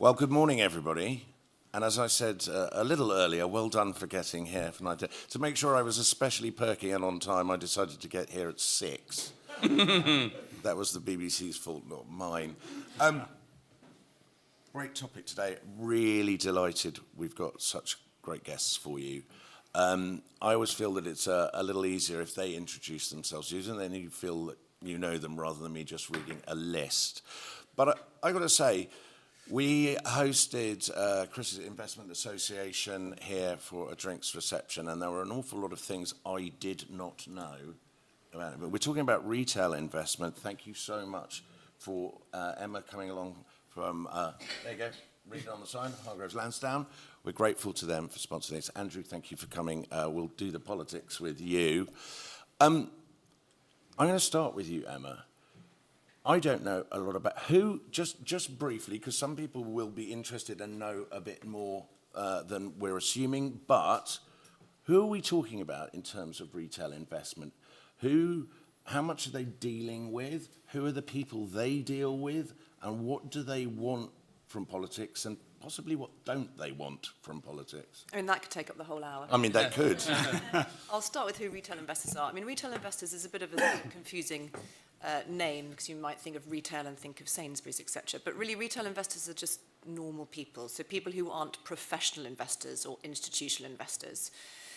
Well, good morning, everybody. And as I said a little earlier, well done for getting here for 9:10. To make sure I was especially perky and on time, I decided to get here at 6. That was the BBC's fault, not mine. Great topic today. Really delighted we've got such great guests for you. I always feel that it's a little easier if they introduce themselves, and then you feel that you know them rather than me just reading a list. But I got to say, we hosted Chris's Investment Association here for a drinks reception, and there were an awful lot of things I did not know about it. But we're talking about retail investment. Thank you so much for Emma coming along from, there you go, read it on the sign, Hargreaves Lansdown. We're grateful to them for sponsoring this. Andrew, thank you for coming. We'll do the politics with you. I'm going to start with you, Emma. I don't know a lot about who, just briefly, because some people will be interested and know a bit more than we're assuming, but who are we talking about in terms of retail investment? How much are they dealing with? Who are the people they deal with? And what do they want from politics? And possibly what don't they want from politics? I mean, that could take up the whole hour. I mean, that could. I'll start with who retail investors are. I mean, retail investors is a bit of a confusing name, because you might think of retail and think of Sainsbury's, etc. But really, retail investors are just normal people, so people who aren't professional investors or institutional investors.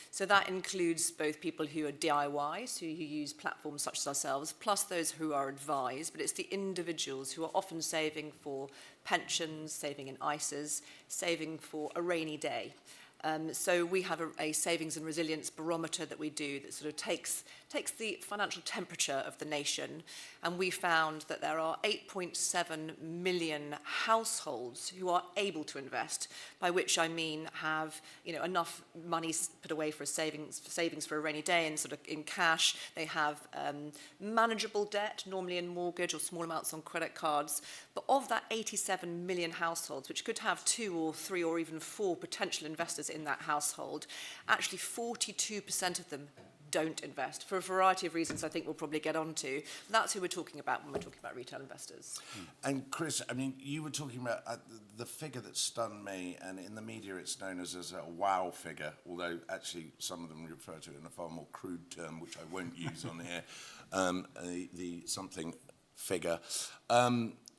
So that includes both people who are DIYs, who use platforms such as ourselves, plus those who are advised, but it's the individuals who are often saving for pensions, saving in ISAs, saving for a rainy day. So we have a savings and resilience barometer that we do that sort of takes the financial temperature of the nation, and we found that there are 8.7 million households who are able to invest, by which I mean have enough money put away for savings for a rainy day and sort of in cash. They have manageable debt, normally in mortgage or small amounts on credit cards. But of that 87 million households, which could have 2 or 3 or even 4 potential investors in that household, actually 42% of them don't invest for a variety of reasons I think we'll probably get onto. That's who we're talking about when we're talking about retail investors. And Chris, I mean, you were talking about the figure that stunned me, and in the media it's known as a wow figure, although actually some of them refer to it in a far more crude term, which I won't use on here, the something figure.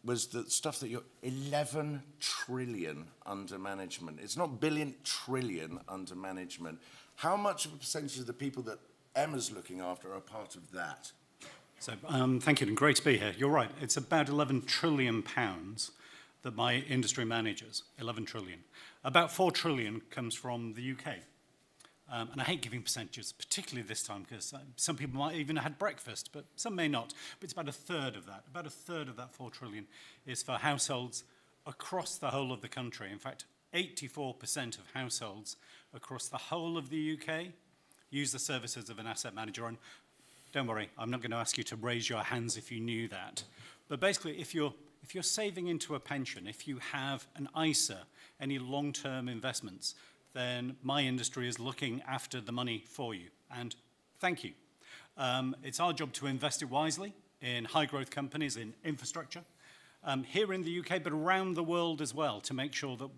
Was the stuff that you're 11 trillion under management. It's not billion, trillion under management. How much of a percentage of the people that Emma's looking after are part of that? So thank you, and great to be here. You're right, it's about 11 trillion pounds that my industry manages, 11 trillion. About 4 trillion comes from the UK. And I hate giving percentages, particularly this time, because some people might even have had breakfast, but some may not. But it's about a third of that. About a third of that 4 trillion is for households across the whole of the country. In fact, 84% of households across the whole of the UK use the services of an asset manager. And don't worry, I'm not going to ask you to raise your hands if you knew that. But basically, if you're saving into a pension, if you have an ISA, any long-term investments, then my industry is looking after the money for you. And thank you. It's our job to invest it wisely in high-growth companies, in infrastructure, here in the UK, but around the world as well, to make sure that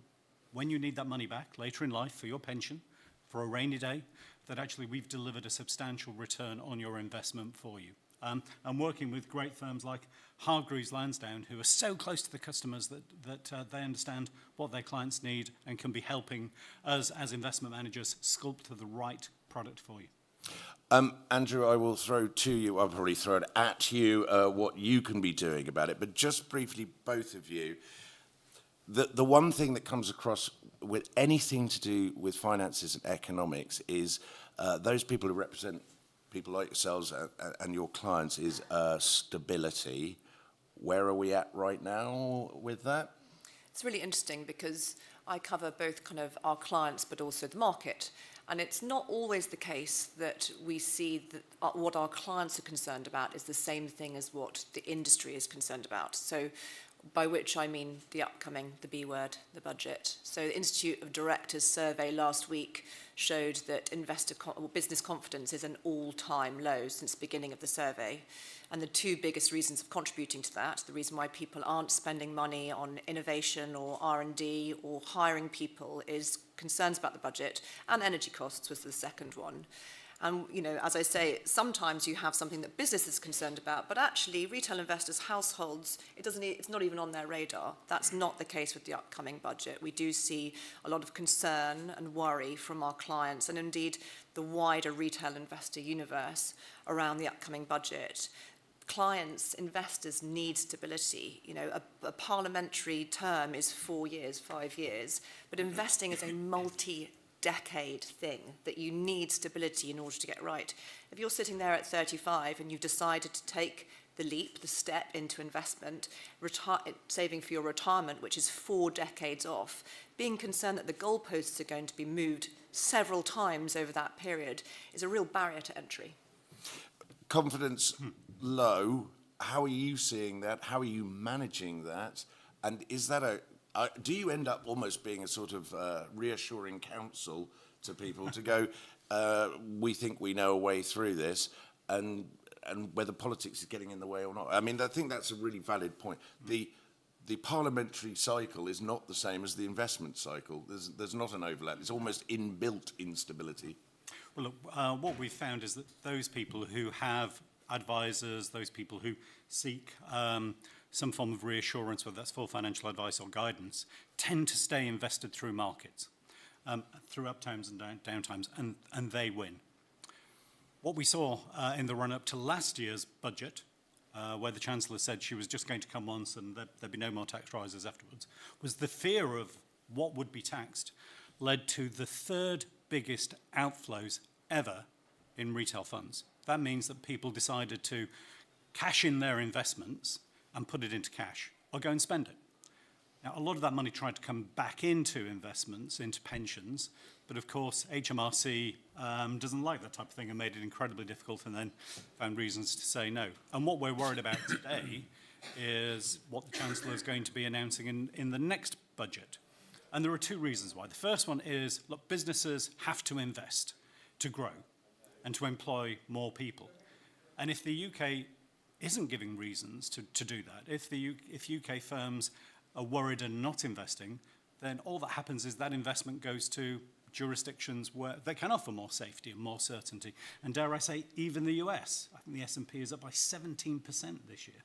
when you need that money back later in life for your pension, for a rainy day, that actually we've delivered a substantial return on your investment for you. I'm working with great firms like Hargreaves Lansdown, who are so close to the customers that they understand what their clients need and can be helping us as investment managers sculpt the right product for you. Andrew, I will throw to you, I'll probably throw it at you, what you can be doing about it. But just briefly, both of you, the one thing that comes across with anything to do with finances and economics is those people who represent people like yourselves and your clients is stability. Where are we at right now with that? It's really interesting because I cover both kind of our clients but also the market. And it's not always the case that we see that what our clients are concerned about is the same thing as what the industry is concerned about. So by which I mean the B word, the budget. So the Institute of Directors survey last week showed that business confidence is an all-time low since the beginning of the survey. And the two biggest reasons of contributing to that, the reason why people aren't spending money on innovation or R&D or hiring people, is concerns about the budget, and energy costs was the second one. And, you know, as I say, sometimes you have something that business is concerned about, but actually retail investors, households, it's not even on their radar. That's not the case with the upcoming budget. We do see a lot of concern and worry from our clients, and indeed the wider retail investor universe around the upcoming budget. Clients, investors need stability. You know, a parliamentary term is 4 years, 5 years, but investing is a multi-decade thing that you need stability in order to get right. If you're sitting there at 35 and you've decided to take the leap, the step into investment, saving for your retirement, which is 4 decades off, being concerned that the goalposts are going to be moved several times over that period is a real barrier to entry. Confidence low. How are you seeing that? How are you managing that? And is that do you end up almost being a sort of reassuring counsel to people to go, we think we know a way through this, and whether politics is getting in the way or not? I mean, I think that's a really valid point. The parliamentary cycle is not the same as the investment cycle. There's not an overlap. It's almost inbuilt instability. Well, look, what we've found is that those people who have advisors, those people who seek some form of reassurance, whether that's full financial advice or guidance, tend to stay invested through markets, through up times and down times, and they win. What we saw in the run-up to last year's budget, where the Chancellor said she was just going to come once and there'd be no more tax rises afterwards, was the fear of what would be taxed led to the third biggest outflows ever in retail funds. That means that people decided to cash in their investments and put it into cash or go and spend it. Now, a lot of that money tried to come back into investments, into pensions, but of course HMRC doesn't like that type of thing and made it incredibly difficult, and then found reasons to say no. And what we're worried about today is what the Chancellor is going to be announcing in the next budget. And there are two reasons why. The first one is, look, businesses have to invest to grow and to employ more people. And if the UK isn't giving reasons to do that, if UK firms are worried and not investing, then all that happens is that investment goes to jurisdictions where they can offer more safety and more certainty. And dare I say, even the US. I think the S&P is up by 17% this year.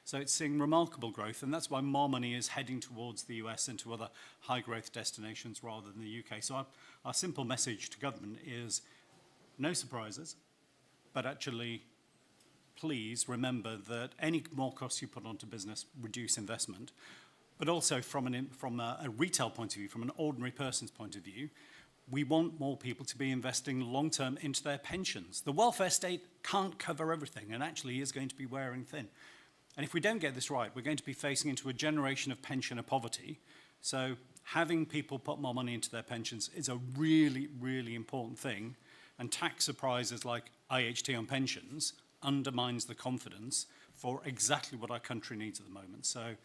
So it's seeing remarkable growth, and that's why more money is heading towards the US and to other high-growth destinations rather than the UK. So our simple message to government is no surprises, but actually please remember that any more costs you put onto business reduce investment. But also from a retail point of view, from an ordinary person's point of view, we want more people to be investing long-term into their pensions. The welfare state can't cover everything and actually is going to be wearing thin. And if we don't get this right, we're going to be facing into a generation of pensioner poverty. So having people put more money into their pensions is a really, really important thing. And tax surprises like IHT on pensions undermines the confidence for exactly what our country needs at the moment. So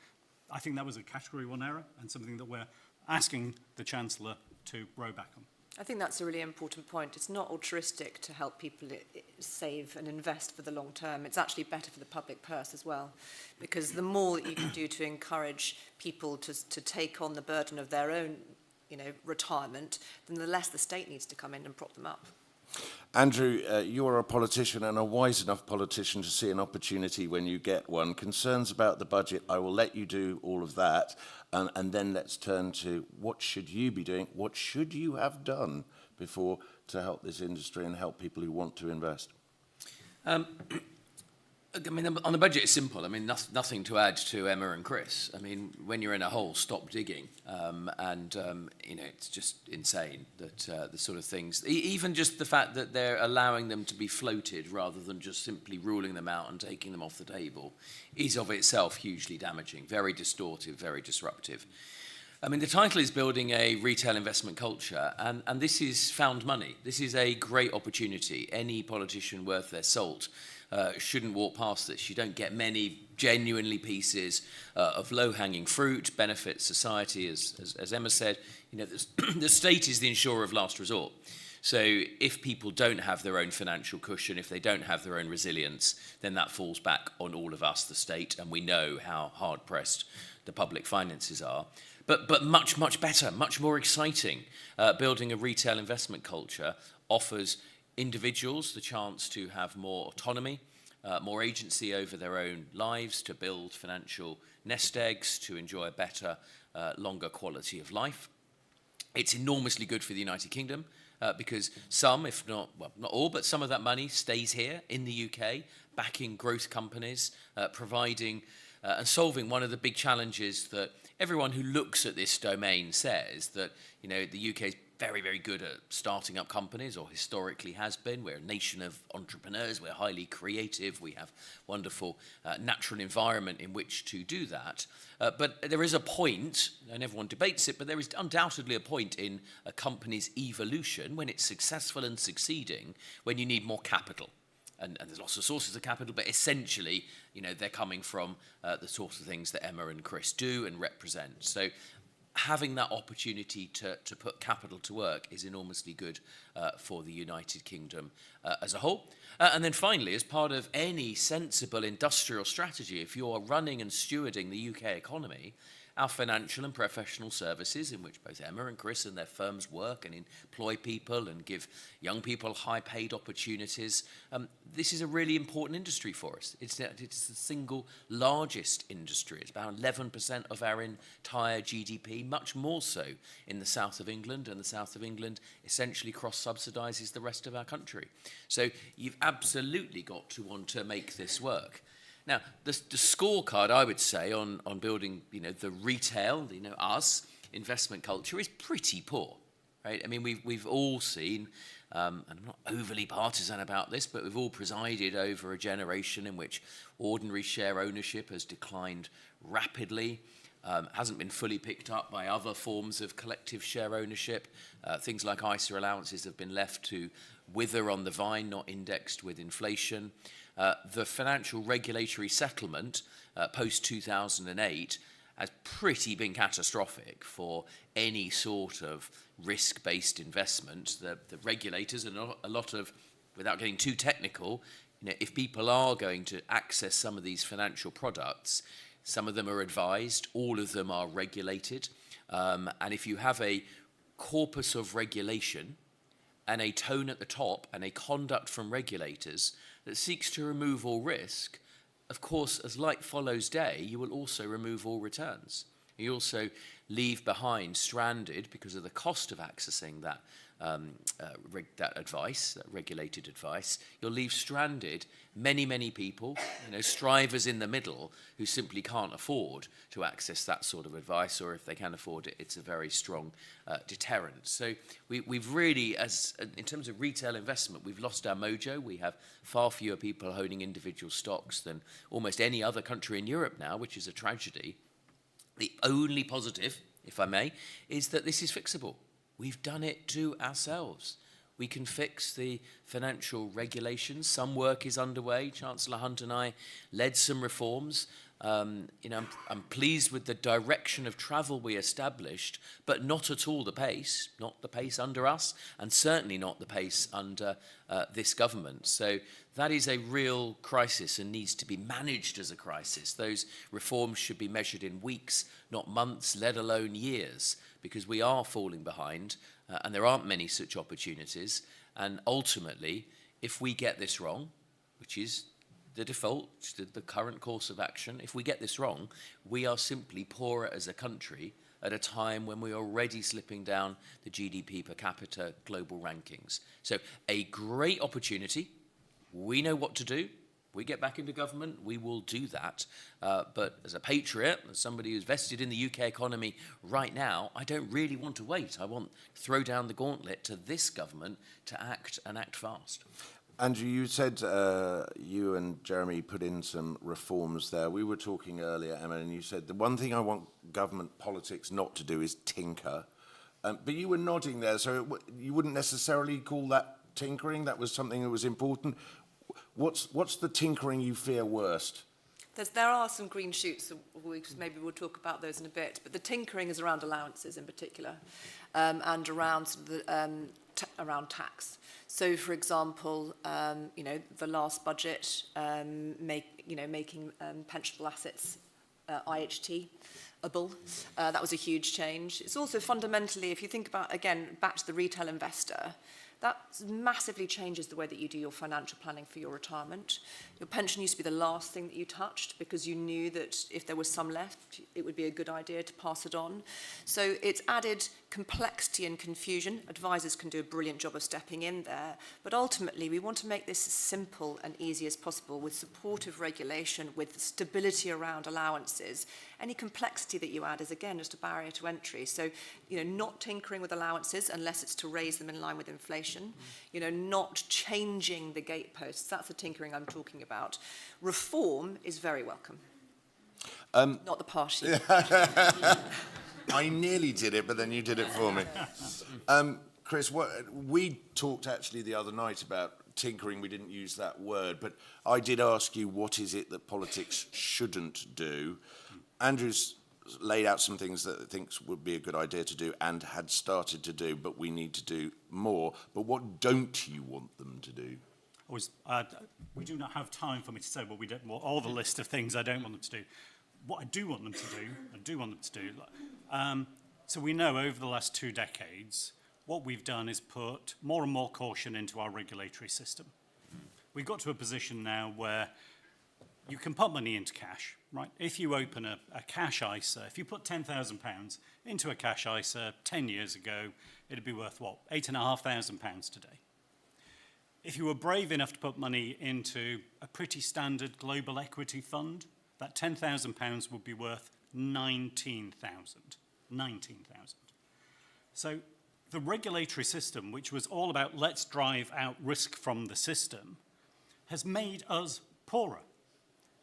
I think that was a Category 1 error and something that we're asking the Chancellor to row back on. I think that's a really important point. It's not altruistic to help people save and invest for the long term. It's actually better for the public purse as well, because the more that you can do to encourage people to take on the burden of their own, retirement, then the less the state needs to come in and prop them up. Andrew, you're a politician and a wise enough politician to see an opportunity when you get one. Concerns about the budget, I will let you do all of that. And then let's turn to what should you be doing? What should you have done before to help this industry and help people who want to invest? I mean, on the budget, it's simple. I mean, nothing to add to Emma and Chris. I mean, when you're in a hole, stop digging. It's just insane that the sort of things, even just the fact that they're allowing them to be floated rather than just simply ruling them out and taking them off the table, is of itself hugely damaging, very distortive, very disruptive. I mean, the title is Building a Retail Investment Culture, and this is found money. This is a great opportunity. Any politician worth their salt shouldn't walk past this. You don't get many genuinely pieces of low-hanging fruit, benefit society, as Emma said. You know, the state is the insurer of last resort. So if people don't have their own financial cushion, if they don't have their own resilience, then that falls back on all of us, the state, and we know how hard-pressed the public finances are. But much, much better, much more exciting. Building a retail investment culture offers individuals the chance to have more autonomy, more agency over their own lives, to build financial nest eggs, to enjoy a better, longer quality of life. It's enormously good for the United Kingdom because some, if not, well, not all, but some of that money stays here in the UK, backing growth companies, providing and solving one of the big challenges that everyone who looks at this domain says, that, you know, the UK is very, very good at starting up companies, or historically has been. We're a nation of entrepreneurs. We're highly creative. We have wonderful natural environment in which to do that. But there is a point, and everyone debates it, but there is undoubtedly a point in a company's evolution when it's successful and succeeding, when you need more capital. And there's lots of sources of capital, but essentially, you know, they're coming from the sorts of things that Emma and Chris do and represent. So having that opportunity to put capital to work is enormously good for the United Kingdom as a whole. And then finally, as part of any sensible industrial strategy, if you're running and stewarding the UK economy, our financial and professional services, in which both Emma and Chris and their firms work and employ people and give young people high-paid opportunities, this is a really important industry for us. It's the single largest industry. It's about 11% of our entire GDP, much more so in the south of England, and the south of England essentially cross-subsidises the rest of our country. So you've absolutely got to want to make this work. Now, the scorecard, I would say, on building, you know, the retail, you know, us, investment culture is pretty poor, right? I mean, we've all seen, and I'm not overly partisan about this, but we've all presided over a generation in which ordinary share ownership has declined rapidly, hasn't been fully picked up by other forms of collective share ownership. Things like ISA allowances have been left to wither on the vine, not indexed with inflation. The financial regulatory settlement post-2008 has pretty been catastrophic for any sort of risk-based investment. The regulators, and a lot of, without getting too technical, you know, if people are going to access some of these financial products, some of them are advised, all of them are regulated. And if you have a corpus of regulation and a tone at the top and a conduct from regulators that seeks to remove all risk, of course, as light follows day, you will also remove all returns. You also leave behind stranded, because of the cost of accessing that that advice, that regulated advice, you'll leave stranded many, many people, you know, strivers in the middle who simply can't afford to access that sort of advice, or if they can afford it, it's a very strong deterrent. So we've really, in terms of retail investment, we've lost our mojo. We have far fewer people owning individual stocks than almost any other country in Europe now, which is a tragedy. The only positive, if I may, is that this is fixable. We've done it to ourselves. We can fix the financial regulations. Some work is underway. Chancellor Hunt and I led some reforms. You know, I'm pleased with the direction of travel we established, but not at all the pace, not the pace under us, and certainly not the pace under this government. So that is a real crisis and needs to be managed as a crisis. Those reforms should be measured in weeks, not months, let alone years, because we are falling behind, and there aren't many such opportunities. And ultimately, if we get this wrong, which is the default, the current course of action, if we get this wrong, we are simply poorer as a country at a time when we're already slipping down the GDP per capita global rankings. So a great opportunity. We know what to do. We get back into government, we will do that. But as a patriot, as somebody who's vested in the UK economy right now, I don't really want to wait. I want to throw down the gauntlet to this government to act, and act fast. Andrew, you said you and Jeremy put in some reforms there. We were talking earlier, Emma, and you said the one thing I want government politics not to do is tinker. But you were nodding there, so you wouldn't necessarily call that tinkering. That was something that was important. What's the tinkering you fear worst? There are some green shoots, so maybe we'll talk about those in a bit, but the tinkering is around allowances in particular, and around sort of the, around tax. So, for example, the last budget, making pensionable assets IHT-able. That was a huge change. It's also fundamentally, if you think about, again, back to the retail investor, that massively changes the way that you do your financial planning for your retirement. Your pension used to be the last thing that you touched because you knew that if there was some left, it would be a good idea to pass it on. So it's added complexity and confusion. Advisors can do a brilliant job of stepping in there, but ultimately we want to make this as simple and easy as possible with supportive regulation, with stability around allowances. Any complexity that you add is, again, just a barrier to entry. So, not tinkering with allowances unless it's to raise them in line with inflation. Not changing the gateposts. That's the tinkering I'm talking about. Reform is very welcome. Not the party. I nearly did it, but then you did it for me. Chris, we talked actually the other night about tinkering. We didn't use that word, but I did ask you, what is it that politics shouldn't do? Andrew's laid out some things that he thinks would be a good idea to do and had started to do, but we need to do more. But what don't you want them to do? We do not have time for me to say all the list of things I don't want them to do. What I do want them to do, so we know over the last 2 decades, what we've done is put more and more caution into our regulatory system. We've got to a position now where you can put money into cash, right? If you open a cash ISA, if you put £10,000 into a cash ISA 10 years ago, it'd be worth what? £8,500 today. If you were brave enough to put money into a pretty standard global equity fund, that £10,000 would be worth 19,000. 19,000. So the regulatory system, which was all about let's drive out risk from the system, has made us poorer.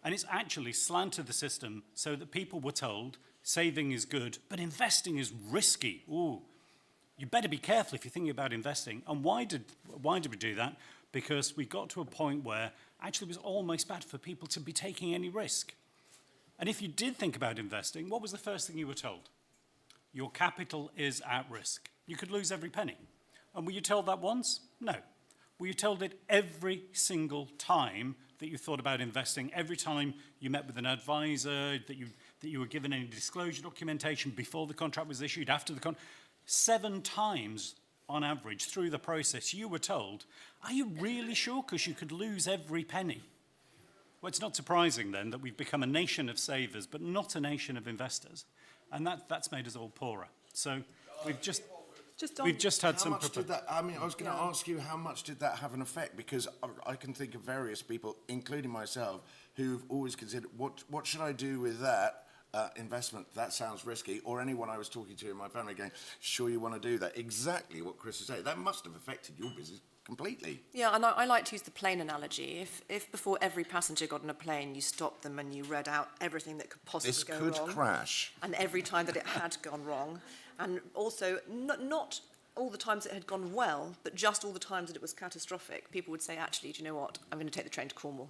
And it's actually slanted the system so that people were told saving is good, but investing is risky. Ooh, you better be careful if you're thinking about investing. And why did we do that? Because we got to a point where actually it was almost bad for people to be taking any risk. And if you did think about investing, what was the first thing you were told? Your capital is at risk. You could lose every penny. And were you told that once? No. Were you told it every single time that you thought about investing, every time you met with an advisor, that you were given any disclosure documentation before the contract was issued, after the contract? 7 times on average through the process, you were told, are you really sure? Because you could lose every penny. Well, it's not surprising then that we've become a nation of savers, but not a nation of investors. And that's made us all poorer. So we've just had some... How much did that, I was going to ask you, how much did that have an effect? Because I can think of various people, including myself, who've always considered, what should I do with that investment? That sounds risky. Or anyone I was talking to in my family going, sure you want to do that? Exactly what Chris is saying. That must have affected your business completely. Yeah, and I like to use the plane analogy. If before every passenger got on a plane, you stopped them and you read out everything that could possibly go wrong. This could crash. And every time that it had gone wrong. And also, not all the times it had gone well, but just all the times that it was catastrophic, people would say, actually, do you know what? I'm going to take the train to Cornwall.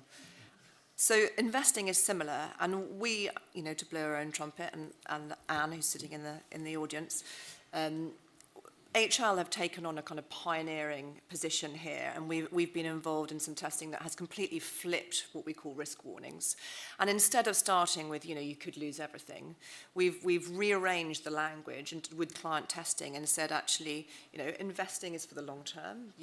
So investing is similar, and we, to blow our own trumpet, and Anne, who's sitting in the audience, HL have taken on a kind of pioneering position here, and we've been involved in some testing that has completely flipped what we call risk warnings. And instead of starting with, you could lose everything, we've rearranged the language and with client testing and said, actually, investing is for the long term.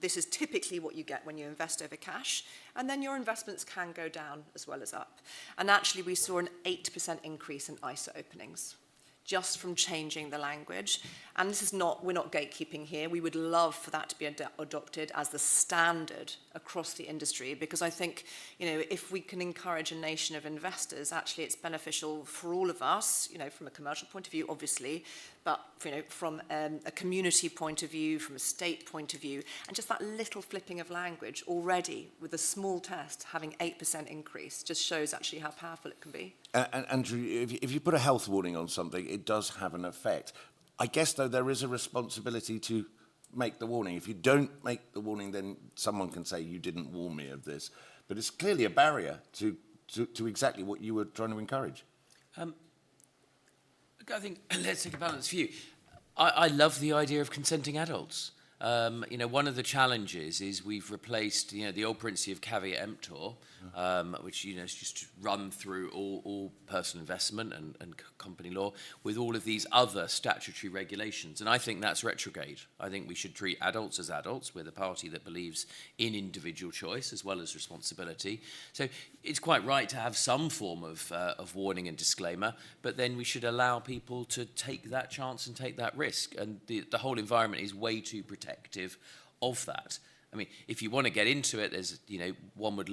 This is typically what you get when you invest over cash, and then your investments can go down as well as up. And actually, we saw an 8% increase in ISA openings, just from changing the language. And we're not gatekeeping here. We would love for that to be adopted as the standard across the industry, because I think, if we can encourage a nation of investors, actually it's beneficial for all of us, from a commercial point of view, obviously, but, from a community point of view, from a state point of view, and just that little flipping of language already with a small test having 8% increase just shows actually how powerful it can be. And Andrew, if you put a health warning on something, it does have an effect. I guess, though, there is a responsibility to make the warning. If you don't make the warning, then someone can say you didn't warn me of this. But it's clearly a barrier to exactly what you were trying to encourage. I think let's take a balanced view. I love the idea of consenting adults. One of the challenges is we've replaced, the old principle of caveat emptor, which, is just run through all personal investment and company law with all of these other statutory regulations. And I think that's retrograde. I think we should treat adults as adults. We're the party that believes in individual choice as well as responsibility. So it's quite right to have some form of warning and disclaimer, but then we should allow people to take that chance and take that risk. And the whole environment is way too protective of that. I mean, if you want to get into it, there's, one would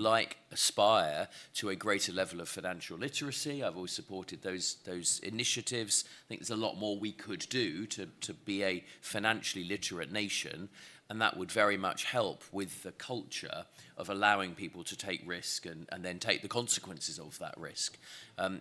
aspire to a greater level of financial literacy. I've always supported those initiatives. I think there's a lot more we could do to be a financially literate nation, and that would very much help with the culture of allowing people to take risk and then take the consequences of that risk.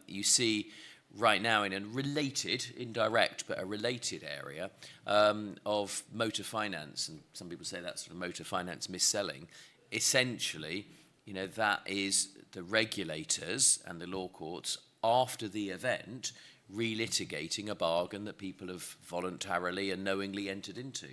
You see right now in a related, indirect, but a related area of motor finance, and some people say that's sort of motor finance mis-selling. Essentially, that is the regulators and the law courts after the event relitigating a bargain that people have voluntarily and knowingly entered into.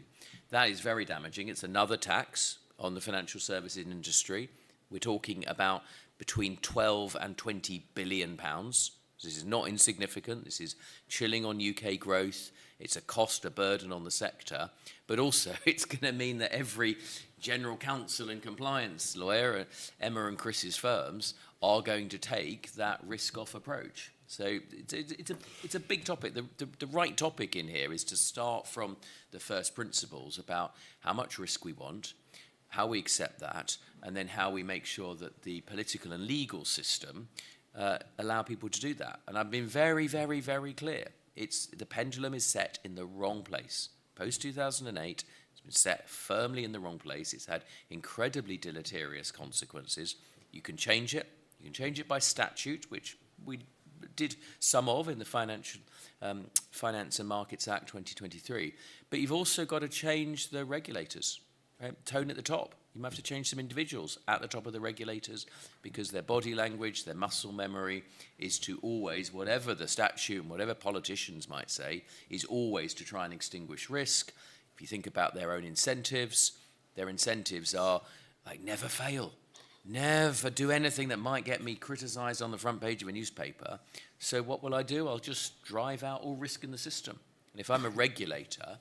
That is very damaging. It's another tax on the financial services industry. We're talking about between 12 and 20 billion pounds. This is not insignificant. This is chilling on UK growth. It's a cost, a burden on the sector. But also, it's going to mean that every general counsel and compliance lawyer, Emma and Chris's firms, are going to take that risk-off approach. So it's a big topic. The right topic in here is to start from the first principles about how much risk we want, how we accept that, and then how we make sure that the political and legal system allow people to do that. And I've been very, very, very clear. The pendulum is set in the wrong place. Post-2008, it's been set firmly in the wrong place. It's had incredibly deleterious consequences. You can change it. You can change it by statute, which we did some of in the Finance and Markets Act 2023. But you've also got to change the regulators, right? Tone at the top. You might have to change some individuals at the top of the regulators because their body language, their muscle memory is to always, whatever the statute and whatever politicians might say, is always to try and extinguish risk. If you think about their own incentives, their incentives are like never fail. Never do anything that might get me criticised on the front page of a newspaper. So what will I do? I'll just drive out all risk in the system. And if I'm a regulator,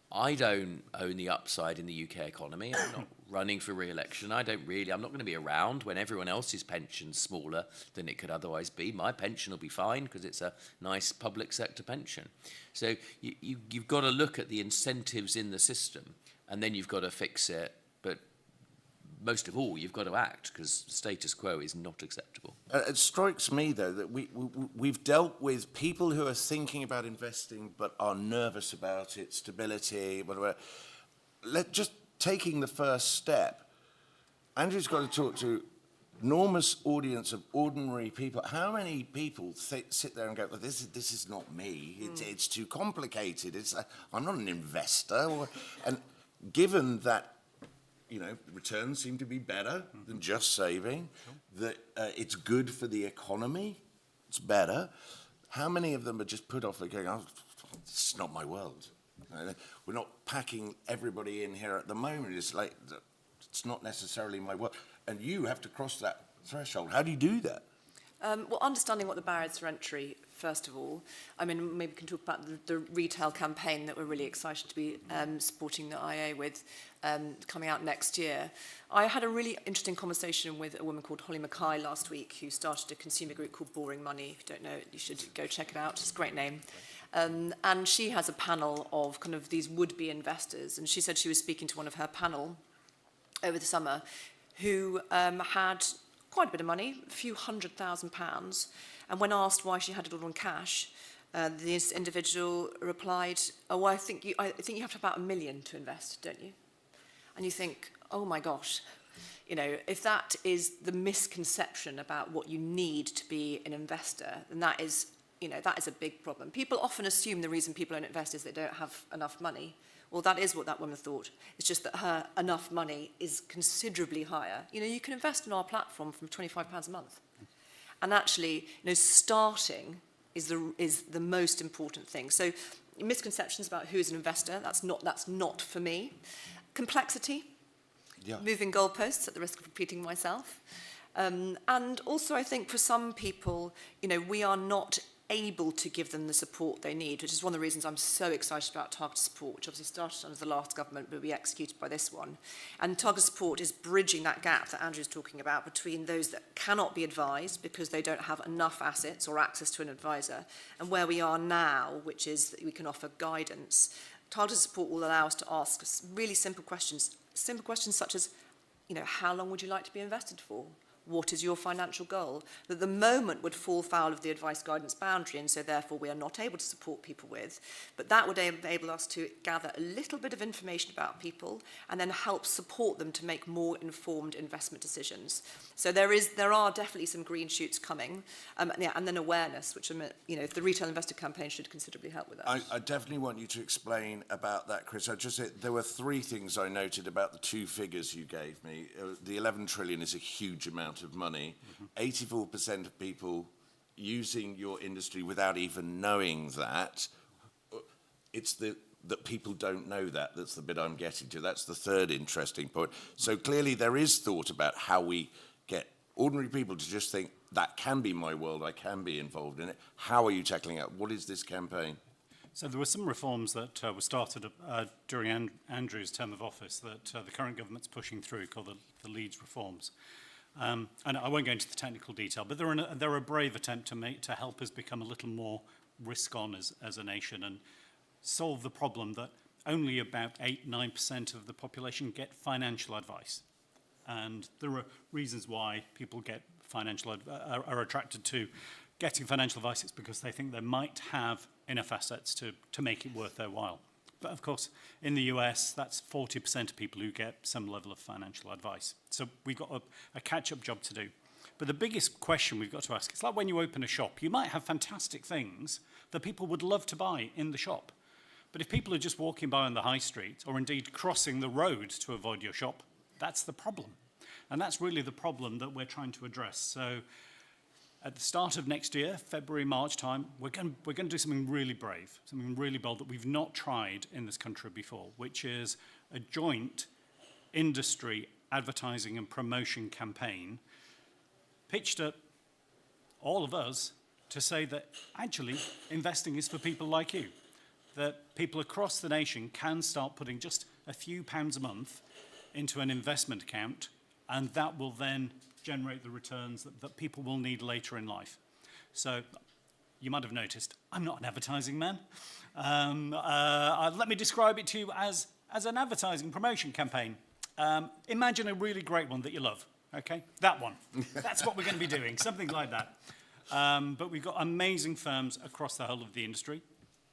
I don't own the upside in the UK economy. I'm not running for re-election. I'm not going to be around when everyone else's pension's smaller than it could otherwise be. My pension will be fine because it's a nice public sector pension. So you've got to look at the incentives in the system and then you've got to fix it. But most of all, you've got to act because status quo is not acceptable. It strikes me, though, that we've dealt with people who are thinking about investing but are nervous about it, stability, whatever. Just taking the first step, Andrew's got to talk to enormous audience of ordinary people. How many people sit there and go, well, this is not me. It's too complicated. I'm not an investor. And given that, returns seem to be better than just saving, that it's good for the economy, it's better. How many of them are just put off, going, oh, this is not my world. We're not packing everybody in here at the moment. It's like, it's not necessarily my world. And you have to cross that threshold. How do you do that? Well, understanding what the barriers for entry, first of all. I mean, maybe we can talk about the retail campaign that we're really excited to be supporting the IA with coming out next year. I had a really interesting conversation with a woman called Holly Mackay last week who started a consumer group called Boring Money. If you don't know it, you should go check it out. It's a great name. And she has a panel of kind of these would-be investors. And she said she was speaking to one of her panel over the summer who had quite a bit of money, a few £100,000, and when asked why she had it all in cash, this individual replied, "Oh, well, I think you have to have about £1 million to invest, don't you?" And you think, oh my gosh, if that is the misconception about what you need to be an investor, then that is you know, that is a big problem. People often assume the reason people don't invest is they don't have enough money. Well, that is what that woman thought. It's just that her enough money is considerably higher. You know, you can invest in our platform from £25 a month. And actually, you know, starting is the most important thing. So misconceptions about who is an investor, that's not for me. Complexity, moving goalposts at the risk of repeating myself. And also, I think for some people, you know, we are not able to give them the support they need, which is one of the reasons I'm so excited about targeted support, which obviously started under the last government, but will be executed by this one. And targeted support is bridging that gap that Andrew's talking about between those that cannot be advised because they don't have enough assets or access to an advisor, and where we are now, which is that we can offer guidance. Targeted support will allow us to ask really simple questions such as, you know, how long would you like to be invested for? What is your financial goal? That at the moment would fall foul of the advice guidance boundary, and so therefore we are not able to support people with. But that would enable us to gather a little bit of information about people and then help support them to make more informed investment decisions. So there are definitely some green shoots coming, and then awareness, which, you know, the retail investor campaign should considerably help with that. I definitely want you to explain about that, Chris. I just said there were three things I noted about the two figures you gave me. The 11 trillion is a huge amount of money. 84% of people using your industry without even knowing that. It's that people don't know that. That's the bit I'm getting to. That's the third interesting point. So clearly there is thought about how we get ordinary people to just think, that can be my world, I can be involved in it. How are you tackling it? What is this campaign? So there were some reforms that were started during Andrew's term of office that the current government's pushing through, called the Leeds reforms. And I won't go into the technical detail, but they're a brave attempt to help us become a little more risk-on as a nation and solve the problem that only about 8-9% of the population get financial advice. And there are reasons why people get are attracted to getting financial advice. It's because they think they might have enough assets to make it worth their while. But of course, in the US, that's 40% of people who get some level of financial advice. So we've got a catch-up job to do. But the biggest question we've got to ask, it's like when you open a shop, you might have fantastic things that people would love to buy in the shop. But if people are just walking by on the high street, or indeed crossing the road to avoid your shop, that's the problem. And that's really the problem that we're trying to address. So at the start of next year, February, March time, we're going to do something really brave, something really bold that we've not tried in this country before, which is a joint industry advertising and promotion campaign pitched at all of us to say that actually investing is for people like you, that people across the nation can start putting just a few pounds a month into an investment account, and that will then generate the returns that people will need later in life. So you might have noticed, I'm not an advertising man. Let me describe it to you as an advertising promotion campaign. Imagine a really great one that you love, okay? That one. That's what we're going to be doing, something like that. But we've got amazing firms across the whole of the industry,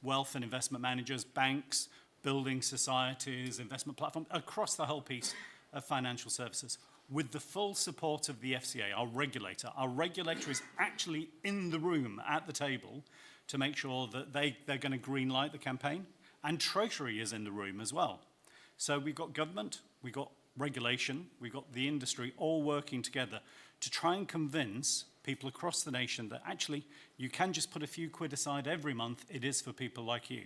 wealth and investment managers, banks, building societies, investment platforms, across the whole piece of financial services, with the full support of the FCA, our regulator. Our regulator is actually in the room at the table to make sure that they're going to green light the campaign, and Treasury is in the room as well. So we've got government, we've got regulation, we've got the industry all working together to try and convince people across the nation that actually you can just put a few quid aside every month. It is for people like you.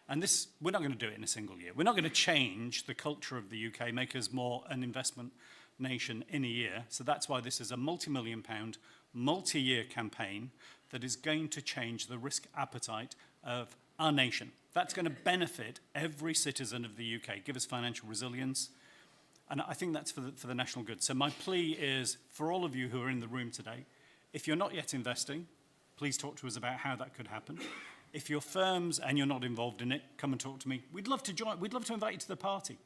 And this, we're not going to do it in a single year. We're not going to change the culture of the UK, make us more an investment nation in a year. So that's why this is a multi-million-pound, multi-year campaign that is going to change the risk appetite of our nation. That's going to benefit every citizen of the UK, give us financial resilience. And I think that's for the national good. So my plea is, for all of you who are in the room today, if you're not yet investing, please talk to us about how that could happen. If you're firms and you're not involved in it, come and talk to me. We'd love to join. We'd love to invite you to the party.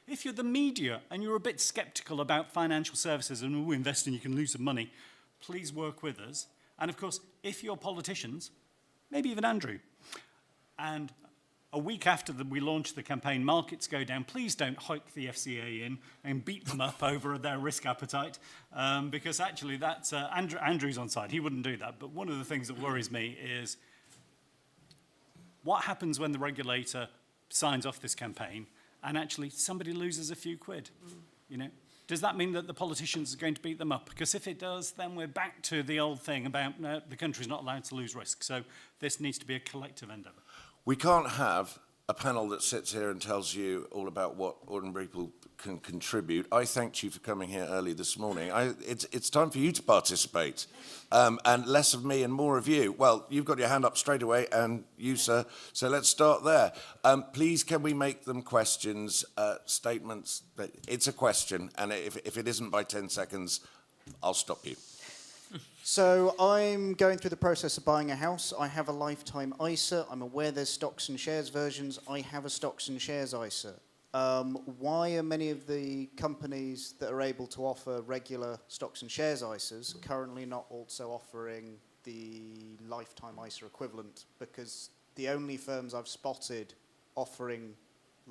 If you're the media and you're a bit sceptical about financial services and we invest and you can lose some money, please work with us. And of course, if you're politicians, maybe even Andrew, and a week after we launch the campaign, markets go down, please don't hike the FCA in and beat them up over their risk appetite, because actually that's Andrew's on side. He wouldn't do that. But one of the things that worries me is What happens when the regulator signs off this campaign and actually somebody loses a few quid? You know, does that mean that the politicians are going to beat them up? Because if it does, then we're back to the old thing about no, the country's not allowed to lose risk. So this needs to be a collective endeavour. We can't have a panel that sits here and tells you all about what ordinary people can contribute. I thanked you for coming here early this morning. It's time for you to participate, and less of me and more of you. Well, you've got your hand up straight away, and you, sir. So let's start there. Please, can we make them questions, statements? It's a question, and if it isn't by 10 seconds, I'll stop you. So I'm going through the process of buying a house. I have a lifetime ISA. I'm aware there's stocks and shares versions. I have a stocks and shares ISA. Why are many of the companies that are able to offer regular stocks and shares ISAs currently not also offering the lifetime ISA equivalent? Because the only firms I've spotted offering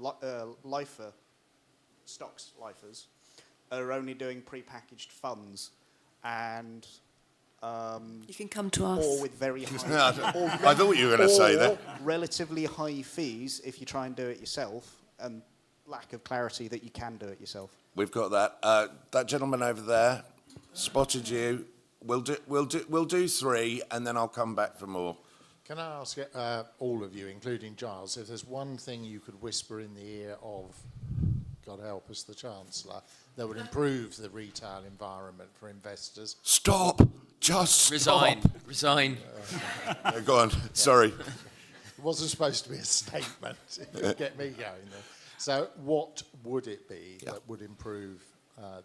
LIFA, stocks LIFAs, are only doing prepackaged funds and You can come to us. or with very high I thought you were going to say that. relatively high fees if you try and do it yourself, and lack of clarity that you can do it yourself. We've got that. That gentleman over there spotted you. We'll do three, and then I'll come back for more. Can I ask all of you, including Giles, if there's one thing you could whisper in the ear of, God help us, the Chancellor, that would improve the retail environment for investors? Stop! Just Resign. stop. Resign. Go on. Sorry. It wasn't supposed to be a statement. It would get me going there. So what would it be that would improve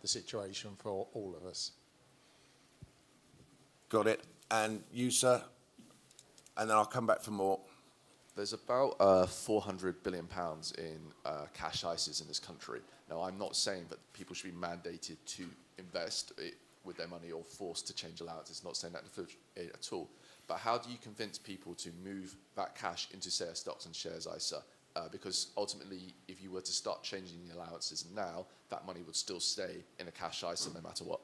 the situation for all of us? Got it. And you, sir? And then I'll come back for more. There's about 400 billion pounds in cash ISAs in this country. Now, I'm not saying that people should be mandated to invest with their money or forced to change allowances. Not saying that at all. But how do you convince people to move that cash into, say, a stocks and shares ISA? Because ultimately, if you were to start changing the allowances now, that money would still stay in a cash ISA no matter what.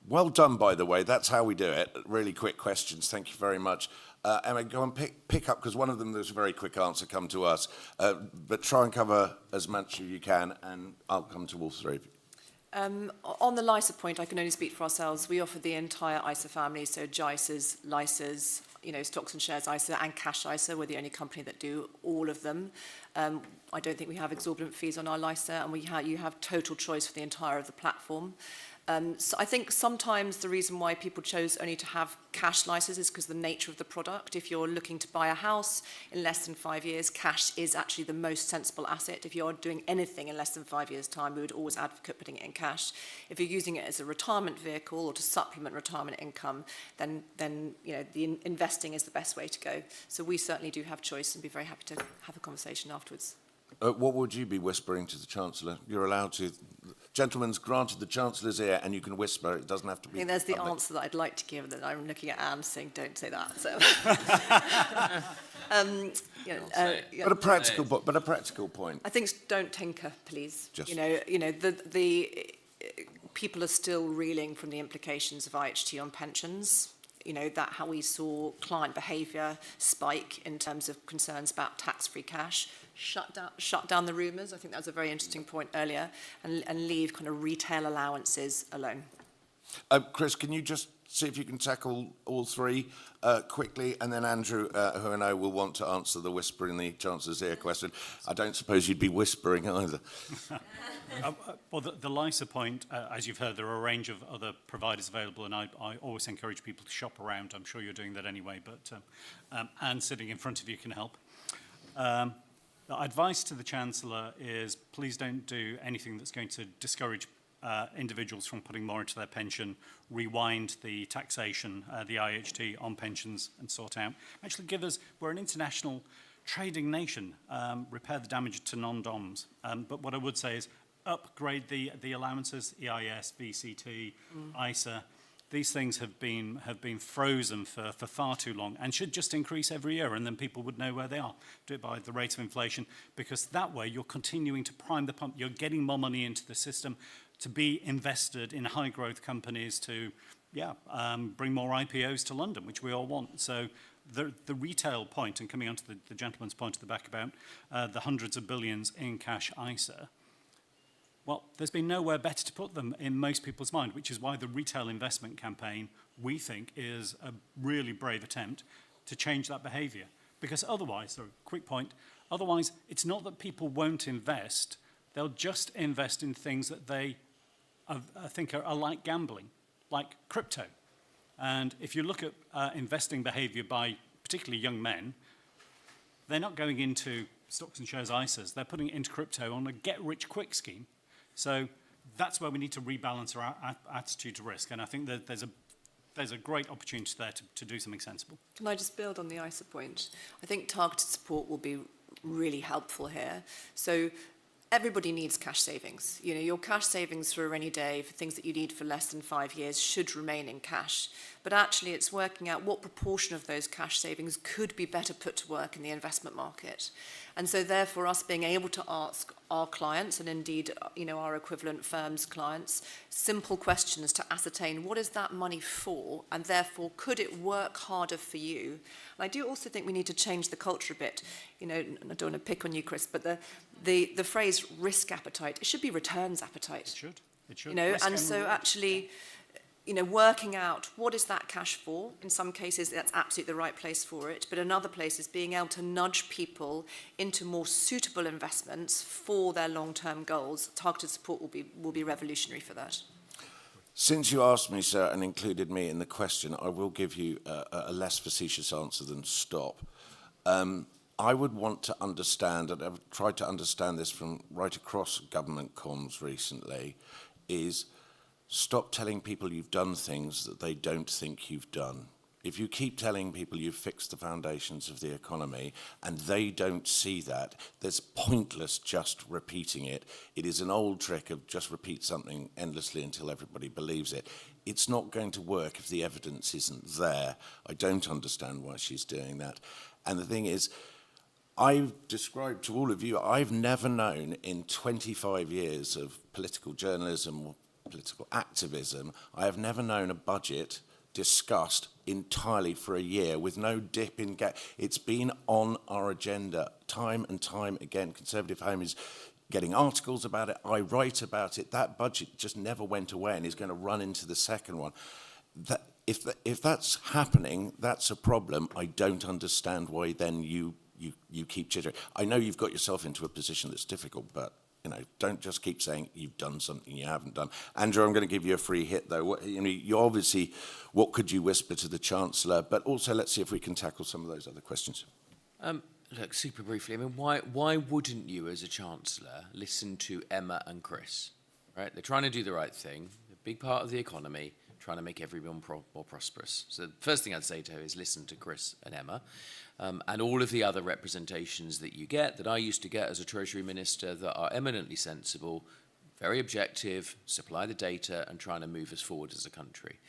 Well done, by the way. That's how we do it. Really quick questions. Thank you very much. Emma, go and pick up, because one of them, there's a very quick answer, come to us. But try and cover as much as you can, and I'll come to all three of you. On the LISA point, I can only speak for ourselves. We offer the entire ISA family, so JISAs, LISAs, stocks and shares ISA and cash ISA. We're the only company that do all of them. I don't think we have exorbitant fees on our LISA, and you have total choice for the entire of the platform. So I think sometimes the reason why people chose only to have cash LISAs is because of the nature of the product. If you're looking to buy a house in less than 5 years, cash is actually the most sensible asset. If you're doing anything in less than 5 years' time, we would always advocate putting it in cash. If you're using it as a retirement vehicle or to supplement retirement income, then the investing is the best way to go. So we certainly do have choice, and be very happy to have a conversation afterwards. What would you be whispering to the Chancellor? You're allowed to. Gentleman's granted the Chancellor's ear, and you can whisper. It doesn't have to be. I think there's the answer that I'd like to give, that I'm looking at Anne saying, don't say that. So, But a practical point. I think don't tinker, please. Just- The people are still reeling from the implications of IHT on pensions. That how we saw client behaviour spike in terms of concerns about tax-free cash, shut down the rumours. I think that was a very interesting point earlier, and leave kind of retail allowances alone. Chris, can you just see if you can tackle all three quickly, and then Andrew, who I know will want to answer the whisper in the Chancellor's ear question. I don't suppose you'd be whispering either. Well, the LISA point, as you've heard, there are a range of other providers available, and I always encourage people to shop around. I'm sure you're doing that anyway, but Anne sitting in front of you can help. The advice to the Chancellor is please don't do anything that's going to discourage individuals from putting more into their pension, rewind the taxation, the IHT on pensions, and sort out. Actually we're an international trading nation, repair the damage to non-DOMs. But what I would say is upgrade the allowances, EIS, VCT, ISA. These things have been frozen for far too long and should just increase every year, and then people would know where they are. Do it by the rate of inflation, because that way you're continuing to prime the pump. You're getting more money into the system to be invested in high growth companies to bring more IPOs to London, which we all want. So the retail point, and coming on to the gentleman's point at the back about the hundreds of billions in cash ISA, well, there's been nowhere better to put them in most people's mind, which is why the retail investment campaign, we think, is a really brave attempt to change that behaviour. Because otherwise, so quick point, otherwise it's not that people won't invest, they'll just invest in things that they I think are like gambling, like crypto. And if you look at investing behaviour by particularly young men, they're not going into stocks and shares ISAs, they're putting it into crypto on a get-rich-quick scheme. So that's where we need to rebalance our attitude to risk. And I think that there's a great opportunity there to do something sensible. Can I just build on the ISA point? I think targeted support will be really helpful here. So everybody needs cash savings. You know, your cash savings for a rainy day, for things that you need for less than 5 years, should remain in cash. But actually, it's working out what proportion of those cash savings could be better put to work in the investment market. And so therefore, us being able to ask our clients, and indeed, you know, our equivalent firms' clients, simple questions to ascertain what is that money for, and therefore, could it work harder for you? And I do also think we need to change the culture a bit. You know, and I don't want to pick on you, Chris, but the phrase risk appetite, it should be returns appetite. It should. You know, Risk and so reward. actually, you know, working out what is that cash for. In some cases, that's absolutely the right place for it. But in other places, being able to nudge people into more suitable investments for their long-term goals. Targeted support will be revolutionary for that. Since you asked me, sir, and included me in the question, I will give you a less facetious answer than stop. I would want to understand, and I've tried to understand this from right across government comms recently, is stop telling people you've done things that they don't think you've done. If you keep telling people you've fixed the foundations of the economy and they don't see that, there's pointless just repeating it. It is an old trick of just repeat something endlessly until everybody believes it. It's not going to work if the evidence isn't there. I don't understand why she's doing that. And the thing is, I've described to all of you, I've never known in 25 years of political journalism or political activism, I have never known a budget discussed entirely for a year with no dip in it's been on our agenda time and time again. Conservative Home is getting articles about it. I write about it. That budget just never went away and is going to run into the second one. If that's happening, that's a problem. I don't understand why then you keep chittering. I know you've got yourself into a position that's difficult, but you know, don't just keep saying you've done something you haven't done. Andrew, I'm going to give you a free hit, though. You know, you obviously, what could you whisper to the Chancellor? But also, let's see if we can tackle some of those other questions. Look, super briefly, I mean, why wouldn't you, as a Chancellor, listen to Emma and Chris? Right? They're trying to do the right thing. They're a big part of the economy, trying to make everyone more prosperous. So the first thing I'd say to her is listen to Chris and Emma. And all of the other representations that you get, that I used to get as a Treasury Minister, that are eminently sensible, very objective, supply the data, and trying to move us forward as a country.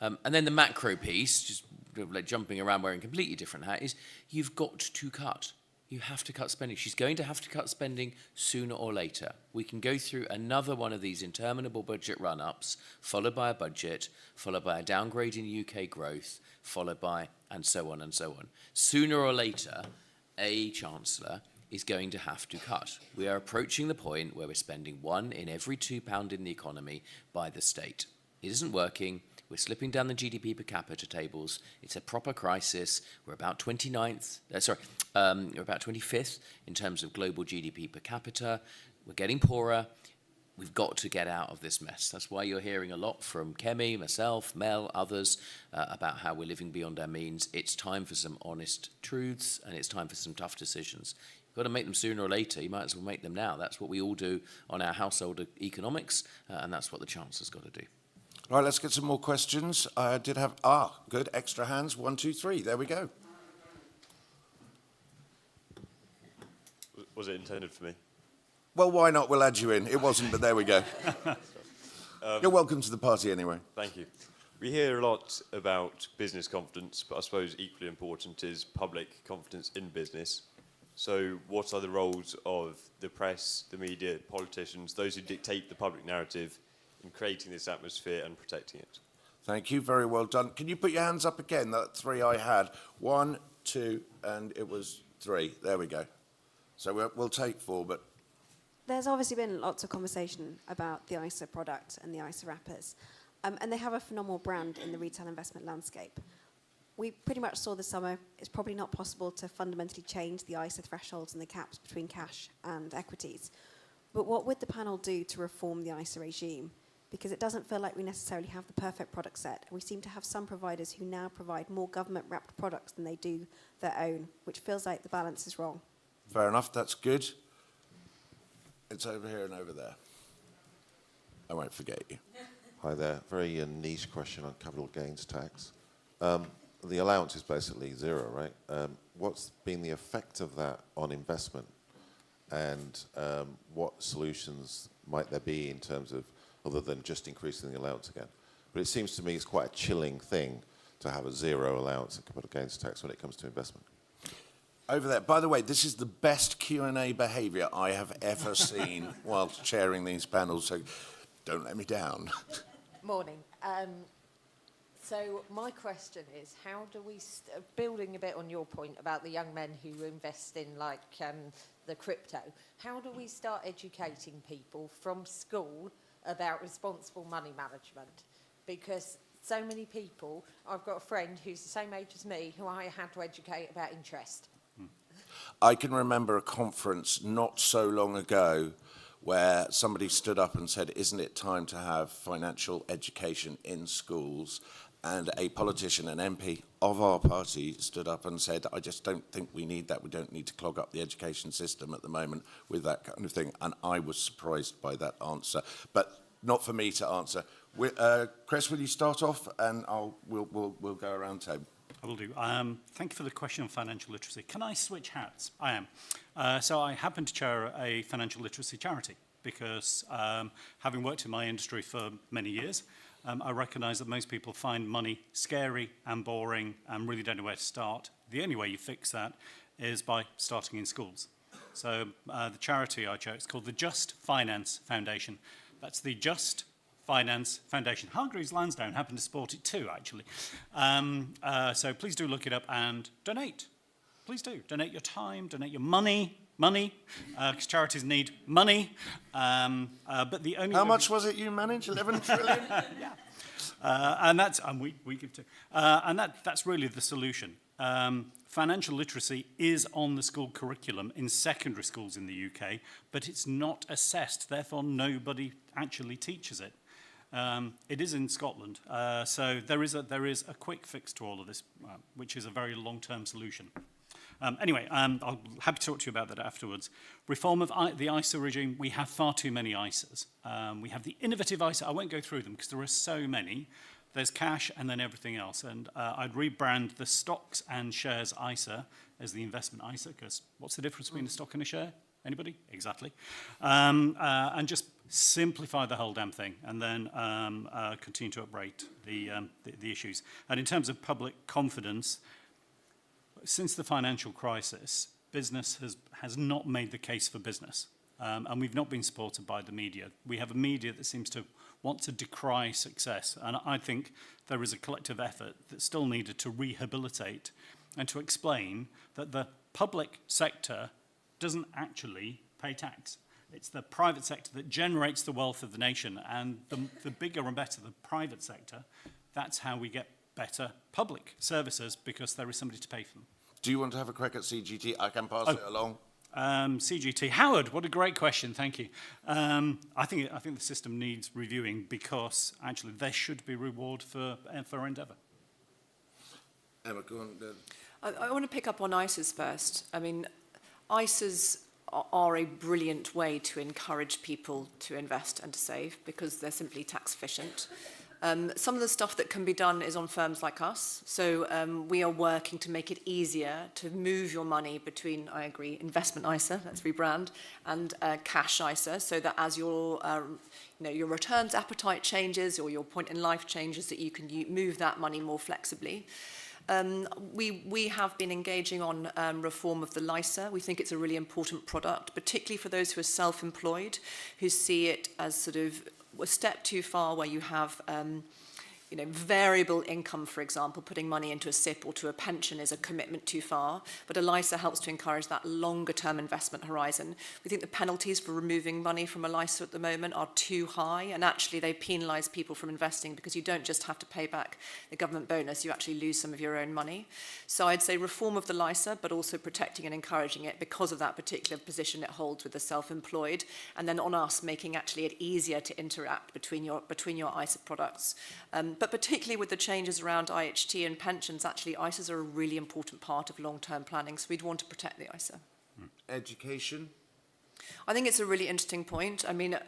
And then the macro piece, just like jumping around wearing a completely different hat, is you've got to cut. You have to cut spending. She's going to have to cut spending sooner or later. We can go through another one of these interminable budget run-ups, followed by a budget, followed by a downgrade in UK growth, followed by, and so on and so on. Sooner or later, a Chancellor is going to have to cut. We are approaching the point where we're spending £1 in every £2 in the economy by the state. It isn't working. We're slipping down the GDP per capita tables. It's a proper crisis. We're about 25th in terms of global GDP per capita. We're getting poorer. We've got to get out of this mess. That's why you're hearing a lot from Kemi, myself, Mel, others, about how we're living beyond our means. It's time for some honest truths, and it's time for some tough decisions. You've got to make them sooner or later. You might as well make them now. That's what we all do on our household economics, and that's what the Chancellor's got to do. All right, let's get some more questions. I did have, good, extra hands. 1, 2, 3, there we go. Was it intended for me? Well, why not? We'll add you in. It wasn't, but there we go. You're welcome to the party anyway. Thank you. We hear a lot about business confidence, but I suppose equally important is public confidence in business. So what are the roles of the press, the media, politicians, those who dictate the public narrative in creating this atmosphere and protecting it? Thank you. Very well done. Can you put your hands up again? That 3 I had. 1, 2, and it was 3. There we go. So we'll take 4, but There's obviously been lots of conversation about the ISA product and the ISA wrappers, and they have a phenomenal brand in the retail investment landscape. We pretty much saw this summer it's probably not possible to fundamentally change the ISA thresholds and the caps between cash and equities. But what would the panel do to reform the ISA regime? Because it doesn't feel like we necessarily have the perfect product set. We seem to have some providers who now provide more government-wrapped products than they do their own, which feels like the balance is wrong. fair enough. That's good. It's over here and over there. I won't forget you. Hi there. Very niche question on capital gains tax. The allowance is basically 0, right? What's been the effect of that on investment? And what solutions might there be in terms of, other than just increasing the allowance again? But it seems to me it's quite a chilling thing to have a 0 allowance in capital gains tax when it comes to investment. Over there. By the way, this is the best Q&A behaviour I have ever seen whilst chairing these panels, so don't let me down. Morning. So my question is, how do we, building a bit on your point about the young men who invest in like the crypto, how do we start educating people from school about responsible money management? Because so many people, I've got a friend who's the same age as me, who I had to educate about interest. I can remember a conference not so long ago where somebody stood up and said, isn't it time to have financial education in schools? And a politician, an MP of our party, stood up and said, I just don't think we need that. We don't need to clog up the education system at the moment with that kind of thing. And I was surprised by that answer. But not for me to answer. Chris, will you start off? And we'll go around table. I will do. Thank you for the question on financial literacy. Can I switch hats? I am. So I happen to chair a financial literacy charity because having worked in my industry for many years, I recognise that most people find money scary and boring and really don't know where to start. The only way you fix that is by starting in schools. So the charity I chair, it's called the Just Finance Foundation. That's the Just Finance Foundation. Hargreaves Lansdown happened to support it too, actually. So please do look it up and donate. Please do. Donate your time, donate your money, because charities need money. But the only... How much was it you managed? 11 trillion? Yeah. And we give too. And that's really the solution. Financial literacy is on the school curriculum in secondary schools in the UK, but it's not assessed. Therefore, nobody actually teaches it. It is in Scotland, so there is a quick fix to all of this, which is a very long-term solution. Anyway, I'll happy to talk to you about that afterwards. Reform of the ISA regime. We have far too many ISAs. We have the innovative ISA. I won't go through them because there are so many. There's cash and then everything else. And I'd rebrand the stocks and shares ISA as the investment ISA, because what's the difference between a stock and a share? Anybody? Exactly. And just simplify the whole damn thing, and then continue to uprate the issues. And in terms of public confidence, since the financial crisis, business has not made the case for business, and we've not been supported by the media. We have a media that seems to want to decry success, and I think there is a collective effort that's still needed to rehabilitate and to explain that the public sector doesn't actually pay tax. It's the private sector that generates the wealth of the nation, and the bigger and better the private sector, that's how we get better public services, because there is somebody to pay for them. Do you want to have a crack at CGT? I can pass it along. CGT. Howard, what a great question, thank you. I think the system needs reviewing, because actually there should be reward for endeavour. Emma, go on. I want to pick up on ISAs first. I mean, ISAs are a brilliant way to encourage people to invest and to save, because they're simply tax efficient. Some of the stuff that can be done is on firms like us. So we are working to make it easier to move your money between, I agree, investment ISA, let's rebrand, and cash ISA, so that as your returns appetite changes or your point in life changes, that you can move that money more flexibly. We have been engaging on reform of the LISA. We think it's a really important product, particularly for those who are self-employed, who see it as sort of a step too far, where you have variable income, for example, putting money into a SIP or to a pension is a commitment too far, but a LISA helps to encourage that longer term investment horizon. We think the penalties for removing money from a LISA at the moment are too high, and actually they penalise people from investing because you don't just have to pay back the government bonus, you actually lose some of your own money. So I'd say reform of the LISA, but also protecting and encouraging it because of that particular position it holds with the self-employed, and then on us making actually it easier to interact between your ISA products. But particularly with the changes around IHT and pensions, actually ISAs are a really important part of long-term planning, so we'd want to protect the ISA. Education? I think it's a really interesting point. I mean,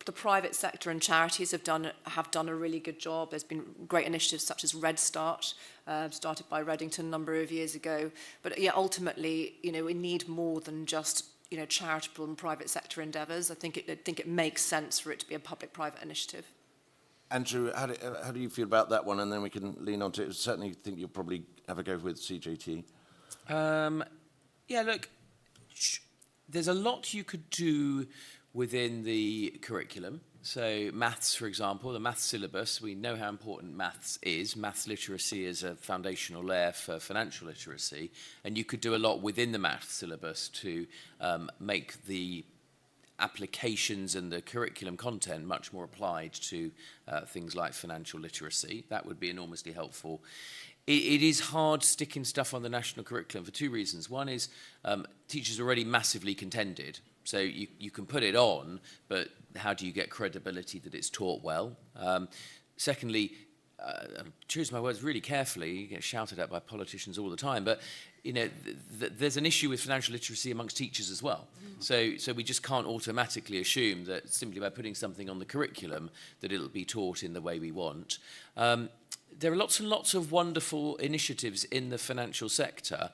the private sector and charities have done a really good job. There's been great initiatives such as Red Start, started by Reddington a number of years ago. But yeah, ultimately, we need more than just charitable and private sector endeavours. I think it makes sense for it to be a public-private initiative. Andrew, how do you feel about that one? And then we can lean on to it. I certainly think you'll probably have a go with CJT. Yeah, look, there's a lot you could do within the curriculum. So maths, for example, the maths syllabus, we know how important maths is. Maths literacy is a foundational layer for financial literacy. And you could do a lot within the maths syllabus to make the applications and the curriculum content much more applied to things like financial literacy. That would be enormously helpful. It is hard sticking stuff on the national curriculum for two reasons. One is teachers are already massively contended, so you can put it on, but how do you get credibility that it's taught well? Secondly, choose my words really carefully, you get shouted at by politicians all the time, but there's an issue with financial literacy amongst teachers as well. So we just can't automatically assume that simply by putting something on the curriculum that it'll be taught in the way we want. There are lots and lots of wonderful initiatives in the financial sector,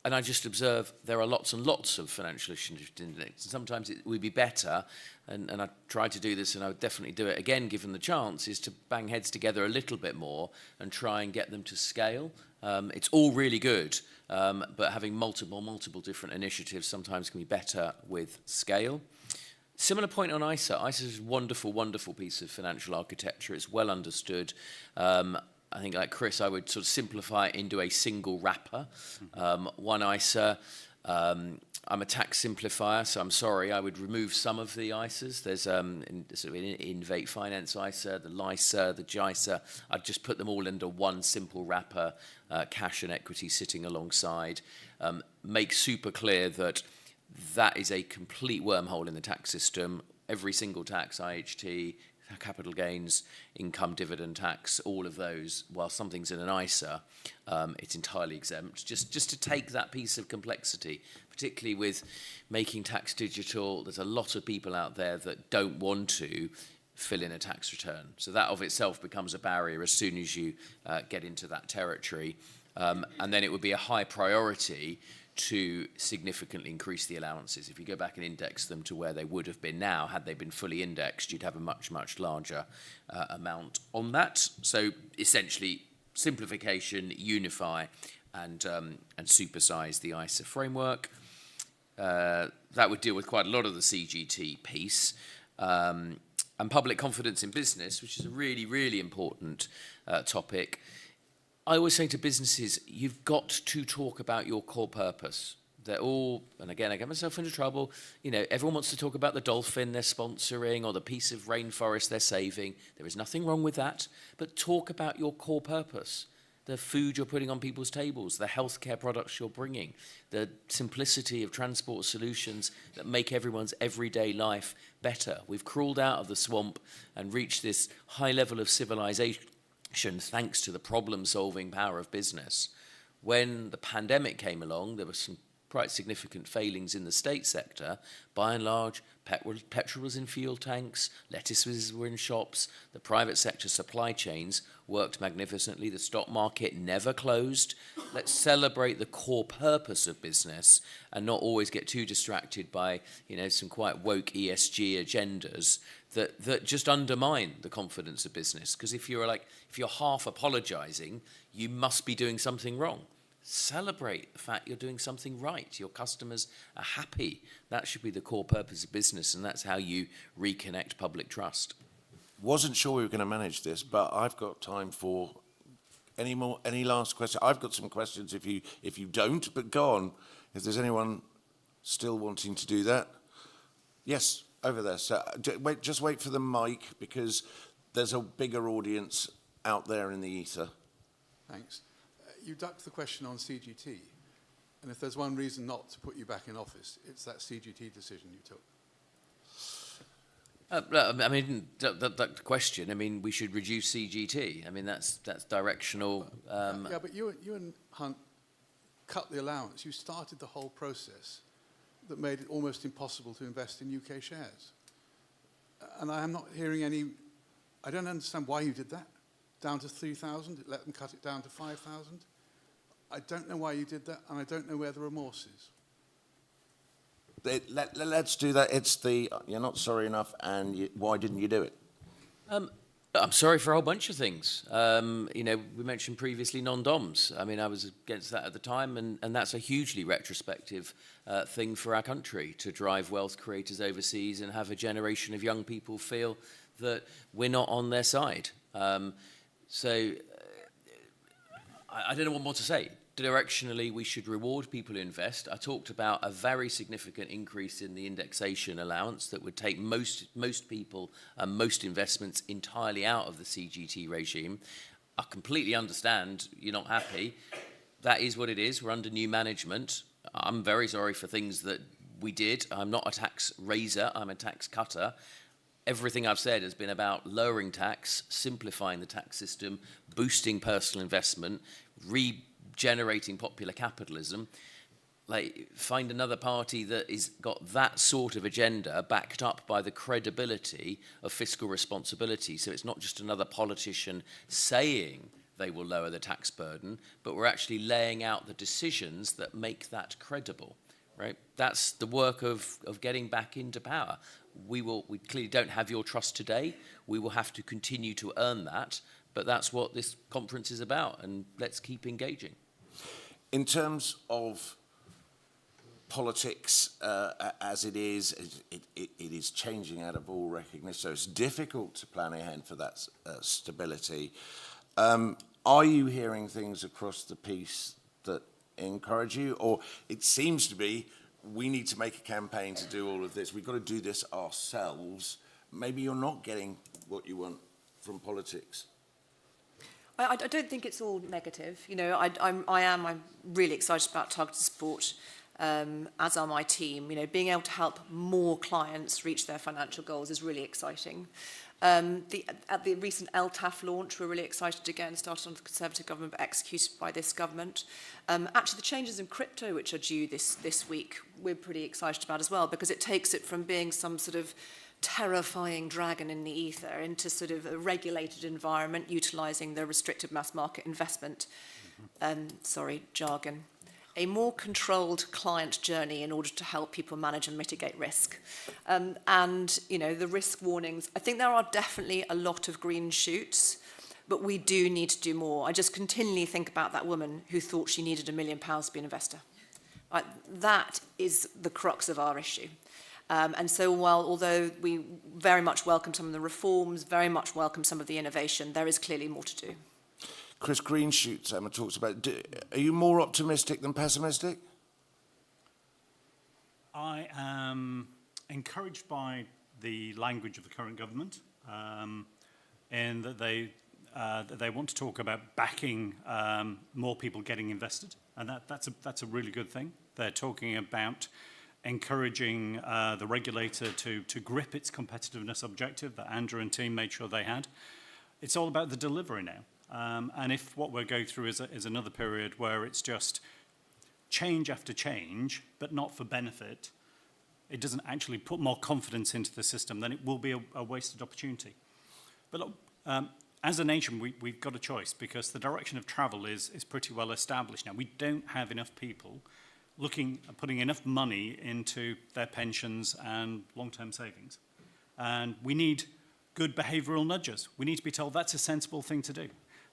and I just observe there are lots and lots of financial initiatives. Sometimes it would be better, and I try to do this, and I would definitely do it again given the chance, is to bang heads together a little bit more and try and get them to scale. It's all really good, but having multiple different initiatives sometimes can be better with scale. Similar point on ISA. ISA is a wonderful piece of financial architecture. It's well understood. I think, like Chris, I would sort of simplify it into a single wrapper. One ISA. I'm a tax simplifier, so I'm sorry, I would remove some of the ISAs. There's sort of an Invate Finance ISA, the LISA, the JISA. I'd just put them all under one simple wrapper, cash and equity sitting alongside. Make super clear that that is a complete wormhole in the tax system. Every single tax, IHT, capital gains, income, dividend tax, all of those, while something's in an ISA, it's entirely exempt. Just to take that piece of complexity, particularly with making tax digital, there's a lot of people out there that don't want to fill in a tax return. So that of itself becomes a barrier as soon as you get into that territory. And then it would be a high priority to significantly increase the allowances. If you go back and index them to where they would have been now, had they been fully indexed, you'd have a much larger amount on that. So essentially, simplification, unify, and supersize the ISA framework. That would deal with quite a lot of the CGT piece. And public confidence in business, which is a really important topic. I always say to businesses, you've got to talk about your core purpose. They're all, and again, I get myself into trouble, everyone wants to talk about the dolphin they're sponsoring or the piece of rainforest they're saving. There is nothing wrong with that, but talk about your core purpose. The food you're putting on people's tables, the healthcare products you're bringing, the simplicity of transport solutions that make everyone's everyday life better. We've crawled out of the swamp and reached this high level of civilization thanks to the problem-solving power of business. When the pandemic came along, there were some quite significant failings in the state sector. By and large, petrol was in fuel tanks, lettuces were in shops, the private sector supply chains worked magnificently, the stock market never closed. Let's celebrate the core purpose of business and not always get too distracted by, some quite woke ESG agendas that just undermine the confidence of business. Because if you're half apologizing, you must be doing something wrong. Celebrate the fact you're doing something right. Your customers are happy. That should be the core purpose of business, and that's how you reconnect public trust. Wasn't sure we were going to manage this, but I've got time for any last question. I've got some questions if you don't, but go on. If there's anyone still wanting to do that. Yes, over there. So just wait for the mic, because there's a bigger audience out there in the ether. Thanks. You ducked the question on CGT, and if there's one reason not to put you back in office, it's that CGT decision you took. I mean, that question. I mean, we should reduce CGT. I mean, that's directional. Yeah, but you and Hunt cut the allowance. You started the whole process that made it almost impossible to invest in UK shares. And I am not hearing any. I don't understand why you did that. Down to 3,000, let them cut it down to 5,000. I don't know why you did that, and I don't know where the remorse is. Let's do that. It's the you're not sorry enough, and why didn't you do it? I'm sorry for a whole bunch of things. You know, we mentioned previously non-doms. I mean, I was against that at the time, and that's a hugely retrospective thing for our country, to drive wealth creators overseas and have a generation of young people feel that we're not on their side. So I don't know what more to say. Directionally, we should reward people who invest. I talked about a very significant increase in the indexation allowance that would take most people and most investments entirely out of the CGT regime. I completely understand you're not happy. That is what it is. We're under new management. I'm very sorry for things that we did. I'm not a tax raiser. I'm a tax cutter. Everything I've said has been about lowering tax, simplifying the tax system, boosting personal investment, regenerating popular capitalism. Like, find another party that is got that sort of agenda backed up by the credibility of fiscal responsibility. So it's not just another politician saying they will lower the tax burden, but we're actually laying out the decisions that make that credible, right? That's the work of getting back into power. We clearly don't have your trust today. We will have to continue to earn that, but that's what this conference is about, and let's keep engaging. In terms of politics as it is, it is changing out of all recognition, so it's difficult to plan ahead for that stability. Are you hearing things across the piece that encourage you, or it seems to be we need to make a campaign to do all of this, we've got to do this ourselves? Maybe you're not getting what you want from politics. I don't think it's all negative. You know, I'm really excited about targeted support, as are my team. You know, being able to help more clients reach their financial goals is really exciting. At the recent LTAF launch, we're really excited again, started under the Conservative government but executed by this government. Actually, the changes in crypto which are due this week, we're pretty excited about as well, because it takes it from being some sort of terrifying dragon in the ether into sort of a regulated environment, utilising the restricted mass market investment, jargon, a more controlled client journey in order to help people manage and mitigate risk. And, you know, the risk warnings, I think there are definitely a lot of green shoots, but we do need to do more. I just continually think about that woman who thought she needed £1 million to be an investor. That is the crux of our issue. And so although we very much welcome some of the reforms, very much welcome some of the innovation, there is clearly more to do. Chris, green shoots, Emma talks about. Are you more optimistic than pessimistic? I am encouraged by the language of the current government, in that they want to talk about backing more people getting invested, and that's a really good thing. They're talking about encouraging the regulator to grip its competitiveness objective that Andrew and team made sure they had. It's all about the delivery now. And if what we're going through is another period where it's just change after change, but not for benefit, it doesn't actually put more confidence into the system, then it will be a wasted opportunity. But look, as a nation, we've got a choice, because the direction of travel is pretty well established now. We don't have enough people putting enough money into their pensions and long-term savings. And we need good behavioural nudges. We need to be told that's a sensible thing to do.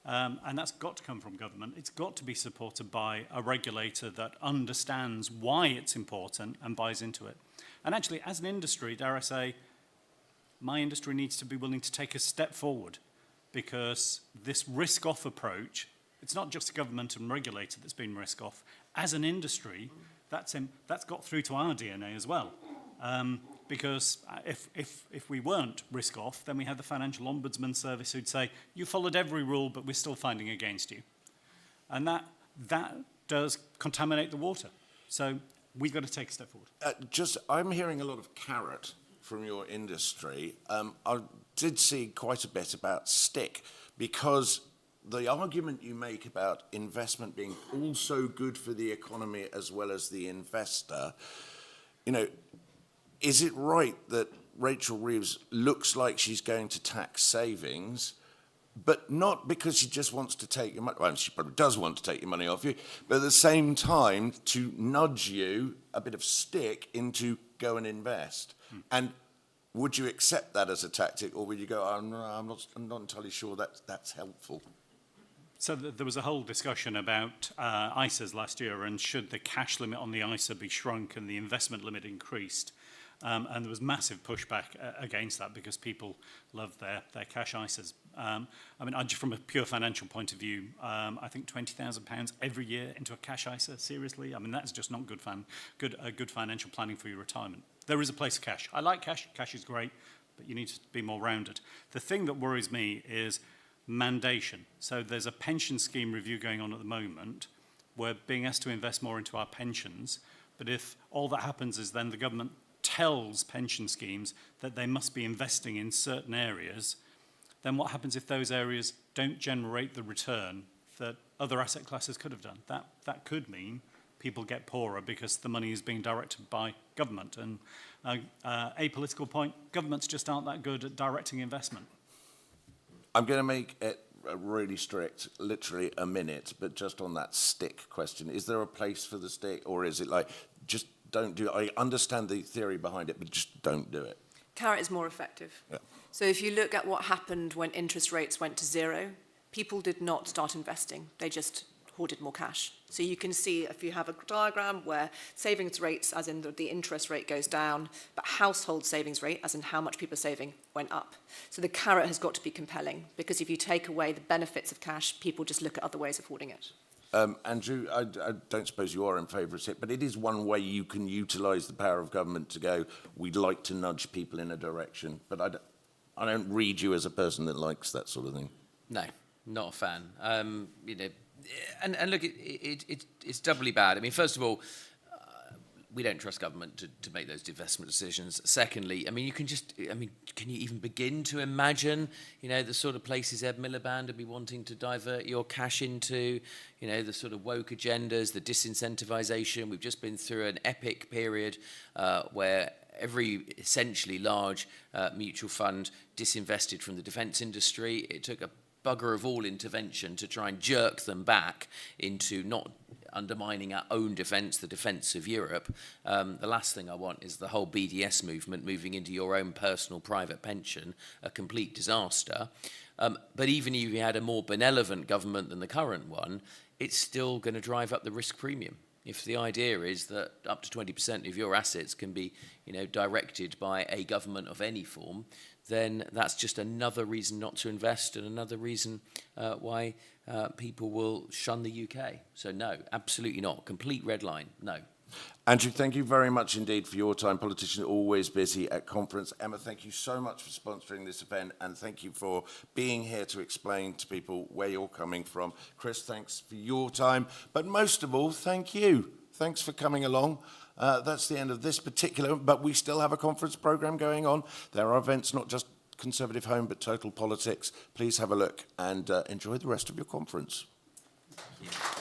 And that's got to come from government. It's got to be supported by a regulator that understands why it's important and buys into it. And actually, as an industry, dare I say, my industry needs to be willing to take a step forward, because this risk-off approach, it's not just a government and regulator that's been risk-off. As an industry, that's got through to our DNA as well. Because if we weren't risk-off, then we had the Financial Ombudsman Service who'd say, you followed every rule, but we're still finding against you. And that does contaminate the water. So we've got to take a step forward. I'm hearing a lot of carrot from your industry. I did see quite a bit about stick, because the argument you make about investment being also good for the economy as well as the investor, is it right that Rachel Reeves looks like she's going to tax savings, but not because she just wants to take your money? Well, she probably does want to take your money off you, but at the same time to nudge you a bit of stick into go and invest. And would you accept that as a tactic, or would you go, I'm not entirely sure that's helpful? So there was a whole discussion about ISAs last year, and should the cash limit on the ISA be shrunk and the investment limit increased. And there was massive pushback against that, because people love their cash ISAs. From a pure financial point of view, I think £20,000 every year into a cash ISA, seriously? That's just not good financial planning for your retirement. There is a place for cash. I like cash. Cash is great, but you need to be more rounded. The thing that worries me is mandation. So there's a pension scheme review going on at the moment. We're being asked to invest more into our pensions, but if all that happens is then the government tells pension schemes that they must be investing in certain areas, then what happens if those areas don't generate the return that other asset classes could have done? That could mean people get poorer because the money is being directed by government. And a political point, governments just aren't that good at directing investment. I'm going to make it really strict, literally a minute, but just on that stick question, is there a place for the stick, or is it like, just don't do it? I understand the theory behind it, but just don't do it. Carrot is more effective. Yeah. So if you look at what happened when interest rates went to zero, people did not start investing. They just hoarded more cash. So you can see, if you have a diagram where savings rates, as in the interest rate, goes down, but household savings rate, as in how much people are saving, went up. So the carrot has got to be compelling, because if you take away the benefits of cash, people just look at other ways of hoarding it. Andrew, I don't suppose you are in favour of it, but it is one way you can utilise the power of government to go, we'd like to nudge people in a direction. But I don't read you as a person that likes that sort of thing. No, not a fan. And look, it's doubly bad. First of all, we don't trust government to make those investment decisions. Secondly, can you even begin to imagine, the sort of places Ed Miliband would be wanting to divert your cash into, the sort of woke agendas, the disincentivization. We've just been through an epic period where every essentially large mutual fund disinvested from the defence industry. It took a bugger of all intervention to try and jerk them back into not undermining our own defence, the defence of Europe. The last thing I want is the whole BDS movement moving into your own personal private pension, a complete disaster. But even if you had a more benevolent government than the current one, it's still going to drive up the risk premium. If the idea is that up to 20% of your assets can be, directed by a government of any form, then that's just another reason not to invest, and another reason why people will shun the UK. So no, absolutely not. Complete red line, no. Andrew, thank you very much indeed for your time. Politicians are always busy at conference. Emma, thank you so much for sponsoring this event, and thank you for being here to explain to people where you're coming from. Chris, thanks for your time. But most of all, thank you. Thanks for coming along. That's the end of this particular, but we still have a conference programme going on. There are events, not just Conservative Home, but Total Politics. Please have a look and enjoy the rest of your conference. Thank you.